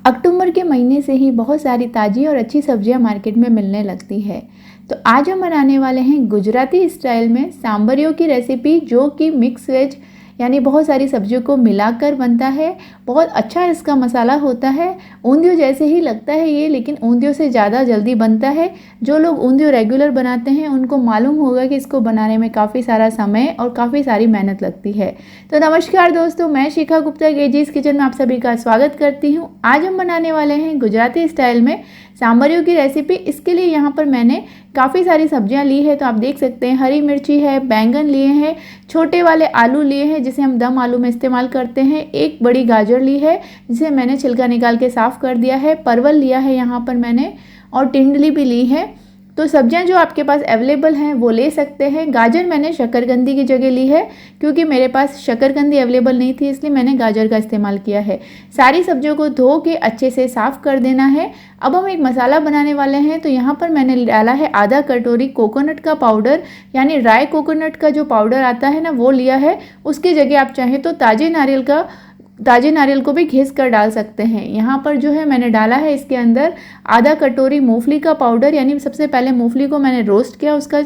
अक्टूबर के महीने से ही बहुत सारी ताज़ी और अच्छी सब्जियां मार्केट में मिलने लगती है। तो आज हम बनाने वाले हैं गुजराती स्टाइल में सांभरियो की रेसिपी, जो कि मिक्स वेज यानी बहुत सारी सब्जियों को मिलाकर बनता है। बहुत अच्छा इसका मसाला होता है। ऊंधियो जैसे ही लगता है ये, लेकिन ऊंधियो से ज़्यादा जल्दी बनता है। जो लोग ऊंधियो रेगुलर बनाते हैं उनको मालूम होगा कि इसको बनाने में काफ़ी सारा समय और काफ़ी सारी मेहनत लगती है। तो नमस्कार दोस्तों, मैं शिखा गुप्ता गेजीज किचन में आप सभी का स्वागत करती हूँ। आज हम बनाने वाले हैं गुजराती स्टाइल में सांभरियो की रेसिपी। इसके लिए यहाँ पर मैंने काफ़ी सारी सब्जियां ली है। तो आप देख सकते हैं, हरी मिर्ची है, बैंगन लिए हैं, छोटे वाले आलू लिए हैं जिसे हम दम आलू में इस्तेमाल करते हैं, एक बड़ी गाजर ली है जिसे मैंने छिलका निकाल के साफ़ कर दिया है, परवल लिया है यहाँ पर मैंने, और टिंडली भी ली है। तो सब्जियां जो आपके पास अवेलेबल हैं वो ले सकते हैं। गाजर मैंने शकरकंदी की जगह ली है, क्योंकि मेरे पास शकरकंदी अवेलेबल नहीं थी, इसलिए मैंने गाजर का इस्तेमाल किया है। सारी सब्जियों को धो के अच्छे से साफ़ कर देना है। अब हम एक मसाला बनाने वाले हैं। तो यहाँ पर मैंने डाला है आधा कटोरी कोकोनट का पाउडर, यानी ड्राई कोकोनट का जो पाउडर आता है ना, वो लिया है। उसकी जगह आप चाहें तो ताजे नारियल को भी घिस कर डाल सकते हैं। यहाँ पर जो है मैंने डाला है इसके अंदर आधा कटोरी मूंगफली का पाउडर, यानी सबसे पहले मूंगफली को मैंने रोस्ट किया उसका,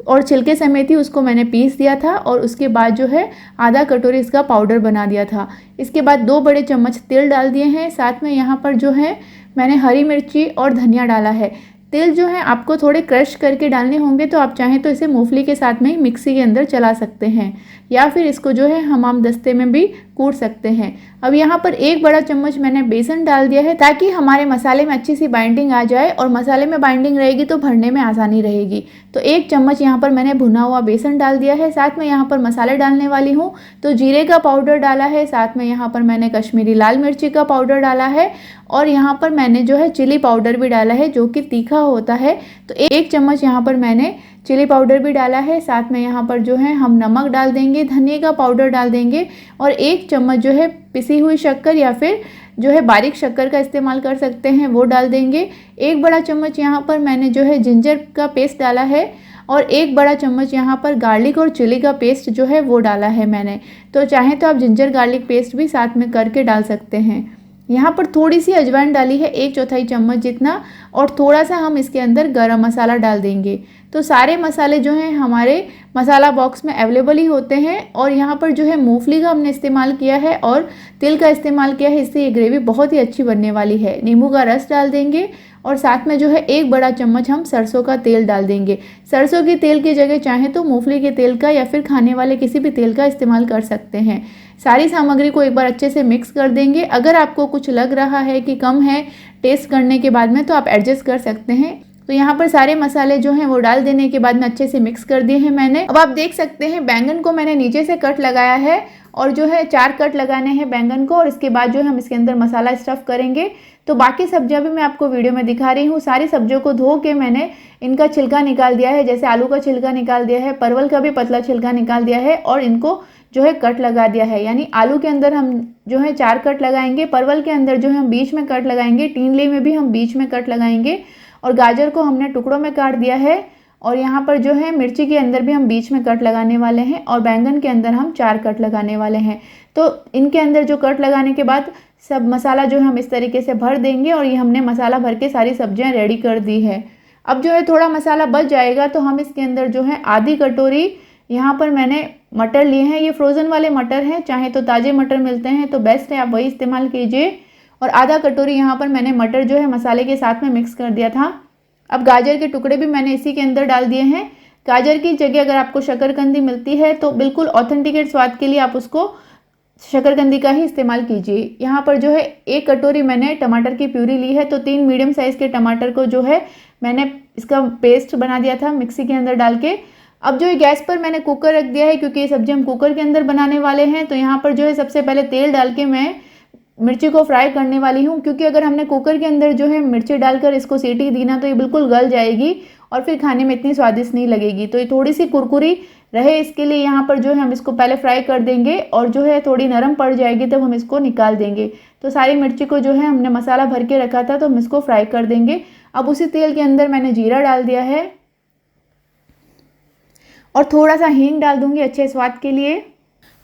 और छिलके समेत ही उसको मैंने पीस दिया था, और उसके बाद जो है आधा कटोरी इसका पाउडर बना दिया था। इसके बाद 2 बड़े चम्मच तेल डाल दिए हैं। साथ में यहाँ पर जो है मैंने हरी मिर्ची और धनिया डाला है। तेल जो है आपको थोड़े क्रश करके डालने होंगे, तो आप चाहें तो इसे मूंगफली के साथ में ही मिक्सी के अंदर चला सकते हैं, या फिर इसको जो है हमाम दस्ते में भी कूट सकते हैं। अब यहाँ पर 1 बड़ा चम्मच मैंने बेसन डाल दिया है, ताकि हमारे मसाले में अच्छी सी बाइंडिंग आ जाए, और मसाले में बाइंडिंग रहेगी तो भरने में आसानी रहेगी। तो 1 चम्मच यहाँ पर मैंने भुना हुआ बेसन डाल दिया है। साथ में यहाँ पर मसाले डालने वाली हूँ, तो जीरे का पाउडर डाला है, साथ में यहाँ पर मैंने कश्मीरी लाल मिर्ची का पाउडर डाला है, और यहाँ पर मैंने जो है चिली पाउडर भी डाला है, जो कि तीखा होता है। तो 1 चम्मच यहाँ पर मैंने चिली पाउडर भी डाला है। साथ में यहाँ पर जो है हम नमक डाल देंगे, धनिया का पाउडर डाल देंगे, और 1 चम्मच जो है पिसी हुई शक्कर, या फिर जो है बारीक शक्कर का इस्तेमाल कर सकते हैं, वो डाल देंगे। 1 बड़ा चम्मच यहाँ पर मैंने जो है जिंजर का पेस्ट डाला है, और 1 बड़ा चम्मच यहाँ पर गार्लिक और चिली का पेस्ट जो है वो डाला है मैंने। तो चाहे तो आप जिंजर गार्लिक पेस्ट भी साथ में करके डाल सकते हैं। यहाँ पर थोड़ी सी अजवाइन डाली है, 1/4 चम्मच जितना, और थोड़ा सा हम इसके अंदर गरम मसाला डाल देंगे। तो सारे मसाले जो हैं हमारे मसाला बॉक्स में अवेलेबल ही होते हैं। और यहाँ पर जो है मूंगफली का हमने इस्तेमाल किया है और तिल का इस्तेमाल किया है, इससे ये ग्रेवी बहुत ही अच्छी बनने वाली है। नींबू का रस डाल देंगे, और साथ में जो है 1 बड़ा चम्मच हम सरसों का तेल डाल देंगे। सरसों के तेल की जगह चाहें तो मूंगफली के तेल का, या फिर खाने वाले किसी भी तेल का इस्तेमाल कर सकते हैं। सारी सामग्री को एक बार अच्छे से मिक्स कर देंगे। अगर आपको कुछ लग रहा है कि कम है टेस्ट करने के बाद में, तो आप एडजस्ट कर सकते हैं। तो यहाँ पर सारे मसाले जो हैं वो डाल देने के बाद में अच्छे से मिक्स कर दिए हैं मैंने। अब आप देख सकते हैं बैंगन को मैंने नीचे से कट लगाया है, और जो है 4 कट लगाने हैं बैंगन को, और इसके बाद जो है हम इसके अंदर मसाला स्टफ़ करेंगे। तो बाकी सब्जियां भी मैं आपको वीडियो में दिखा रही हूँ। सारी सब्जियों को धो के मैंने इनका छिलका निकाल दिया है, जैसे आलू का छिलका निकाल दिया है, परवल का भी पतला छिलका निकाल दिया है, और इनको जो है कट लगा दिया है। यानी आलू के अंदर हम जो है 4 कट लगाएंगे, परवल के अंदर जो है हम बीच में कट लगाएंगे, टिंडली में भी हम बीच में कट लगाएंगे, और गाजर को हमने टुकड़ों में काट दिया है। और यहाँ पर जो है मिर्ची के अंदर भी हम बीच में कट लगाने वाले हैं, और बैंगन के अंदर हम 4 कट लगाने वाले हैं। तो इनके अंदर जो कट लगाने के बाद सब मसाला जो है हम इस तरीके से भर देंगे, और ये हमने मसाला भर के सारी सब्जियां रेडी कर दी है। अब जो है थोड़ा मसाला बच जाएगा, तो हम इसके अंदर जो है आधी कटोरी यहाँ पर मैंने मटर लिए हैं। ये फ्रोज़न वाले मटर हैं, चाहे तो ताज़े मटर मिलते हैं तो बेस्ट है, आप वही इस्तेमाल कीजिए। और आधा कटोरी यहाँ पर मैंने मटर जो है मसाले के साथ में मिक्स कर दिया था। अब गाजर के टुकड़े भी मैंने इसी के अंदर डाल दिए हैं। गाजर की जगह अगर आपको शकरकंदी मिलती है तो बिल्कुल ऑथेंटिकेट स्वाद के लिए आप उसको शकरकंदी का ही इस्तेमाल कीजिए। यहाँ पर जो है 1 कटोरी मैंने टमाटर की प्यूरी ली है, तो 3 मीडियम साइज़ के टमाटर को जो है मैंने इसका पेस्ट बना दिया था मिक्सी के अंदर डाल के। अब जो है गैस पर मैंने कुकर रख दिया है, क्योंकि ये सब्जी हम कुकर के अंदर बनाने वाले हैं। तो यहाँ पर जो है सबसे पहले तेल डाल के मैं मिर्ची को फ्राई करने वाली हूँ, क्योंकि अगर हमने कुकर के अंदर जो है मिर्ची डालकर इसको सीटी दी ना, तो ये बिल्कुल गल जाएगी और फिर खाने में इतनी स्वादिष्ट नहीं लगेगी। तो ये थोड़ी सी कुरकुरी रहे, इसके लिए यहाँ पर जो है हम इसको पहले फ्राई कर देंगे, और जो है थोड़ी नरम पड़ जाएगी तब हम इसको निकाल देंगे। तो सारी मिर्ची को जो है हमने मसाला भर के रखा था, तो हम इसको फ्राई कर देंगे। अब उसी तेल के अंदर मैंने जीरा डाल दिया है, और थोड़ा सा हींग डाल दूंगी अच्छे स्वाद के लिए।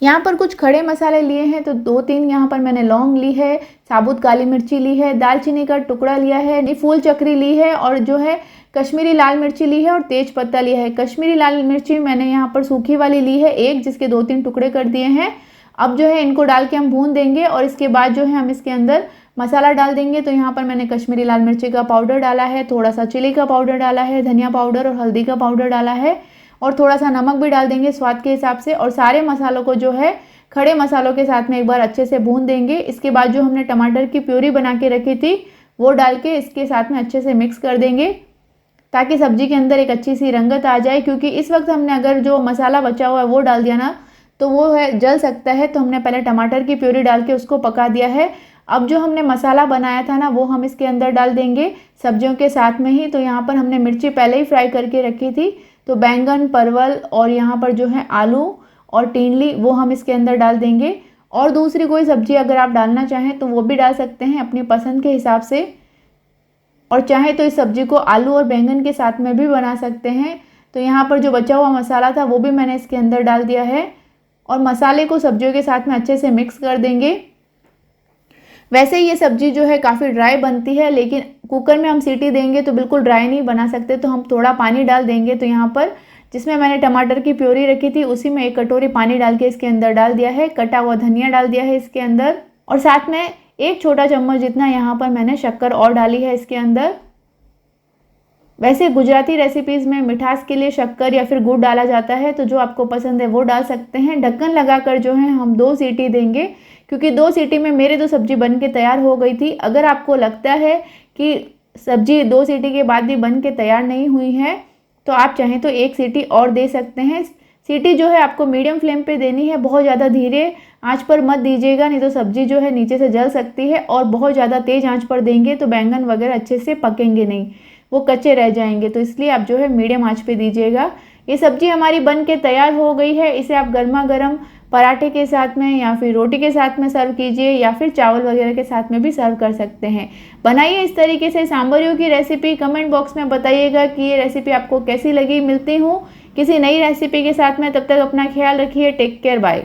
यहाँ पर कुछ खड़े मसाले लिए हैं, तो 2-3 यहाँ पर मैंने लौंग ली है, साबुत काली मिर्ची ली है, दालचीनी का टुकड़ा लिया है, फूल चक्री ली है और जो है कश्मीरी लाल मिर्ची ली है और तेज पत्ता लिया है। कश्मीरी लाल मिर्ची मैंने यहाँ पर सूखी वाली ली है एक, जिसके 2-3 टुकड़े कर दिए हैं। अब जो है इनको डाल के हम भून देंगे और इसके बाद जो है हम इसके अंदर मसाला डाल देंगे। तो यहाँ पर मैंने कश्मीरी लाल मिर्ची का पाउडर डाला है, थोड़ा सा चिली का पाउडर डाला है, धनिया पाउडर और हल्दी का पाउडर डाला है और थोड़ा सा नमक भी डाल देंगे स्वाद के हिसाब से। और सारे मसालों को जो है खड़े मसालों के साथ में एक बार अच्छे से भून देंगे। इसके बाद जो हमने टमाटर की प्यूरी बना के रखी थी वो डाल के इसके साथ में अच्छे से मिक्स कर देंगे, ताकि सब्जी के अंदर एक अच्छी सी रंगत आ जाए। क्योंकि इस वक्त हमने अगर जो मसाला बचा हुआ है वो डाल दिया ना तो वो है जल सकता है, तो हमने पहले टमाटर की प्यूरी डाल के उसको पका दिया है। अब जो हमने मसाला बनाया था ना वो हम इसके अंदर डाल देंगे सब्जियों के साथ में ही। तो यहाँ पर हमने मिर्ची पहले ही फ्राई करके रखी थी, तो बैंगन, परवल और यहाँ पर जो है आलू और टींडली वो हम इसके अंदर डाल देंगे। और दूसरी कोई सब्जी अगर आप डालना चाहें तो वो भी डाल सकते हैं अपनी पसंद के हिसाब से, और चाहे तो इस सब्जी को आलू और बैंगन के साथ में भी बना सकते हैं। तो यहाँ पर जो बचा हुआ मसाला था वो भी मैंने इसके अंदर डाल दिया है और मसाले को सब्जियों के साथ में अच्छे से मिक्स कर देंगे। वैसे ये सब्जी जो है काफ़ी ड्राई बनती है, लेकिन कुकर में हम सीटी देंगे तो बिल्कुल ड्राई नहीं बना सकते, तो हम थोड़ा पानी डाल देंगे। तो यहाँ पर जिसमें मैंने टमाटर की प्यूरी रखी थी उसी में 1 कटोरी पानी डाल के इसके अंदर डाल दिया है, कटा हुआ धनिया डाल दिया है इसके अंदर और साथ में 1 छोटा चम्मच जितना यहाँ पर मैंने शक्कर और डाली है इसके अंदर। वैसे गुजराती रेसिपीज़ में मिठास के लिए शक्कर या फिर गुड़ डाला जाता है, तो जो आपको पसंद है वो डाल सकते हैं। ढक्कन लगाकर जो है हम 2 सीटी देंगे, क्योंकि 2 सीटी में मेरे तो सब्जी बन के तैयार हो गई थी। अगर आपको लगता है कि सब्जी 2 सीटी के बाद भी बन के तैयार नहीं हुई है तो आप चाहें तो 1 सीटी और दे सकते हैं। सीटी जो है आपको मीडियम फ्लेम पे देनी है, बहुत ज़्यादा धीरे आंच पर मत दीजिएगा, नहीं तो सब्जी जो है नीचे से जल सकती है। और बहुत ज़्यादा तेज़ आंच पर देंगे तो बैंगन वगैरह अच्छे से पकेंगे नहीं, वो कच्चे रह जाएंगे। तो इसलिए आप जो है मीडियम आंच पे दीजिएगा। ये सब्जी हमारी बन के तैयार हो गई है। इसे आप गर्मा गर्म पराठे के साथ में या फिर रोटी के साथ में सर्व कीजिए, या फिर चावल वगैरह के साथ में भी सर्व कर सकते हैं। बनाइए इस तरीके से सांभरियों की रेसिपी। कमेंट बॉक्स में बताइएगा कि ये रेसिपी आपको कैसी लगी। मिलती हूँ किसी नई रेसिपी के साथ में, तब तक अपना ख्याल रखिए। Take care, bye.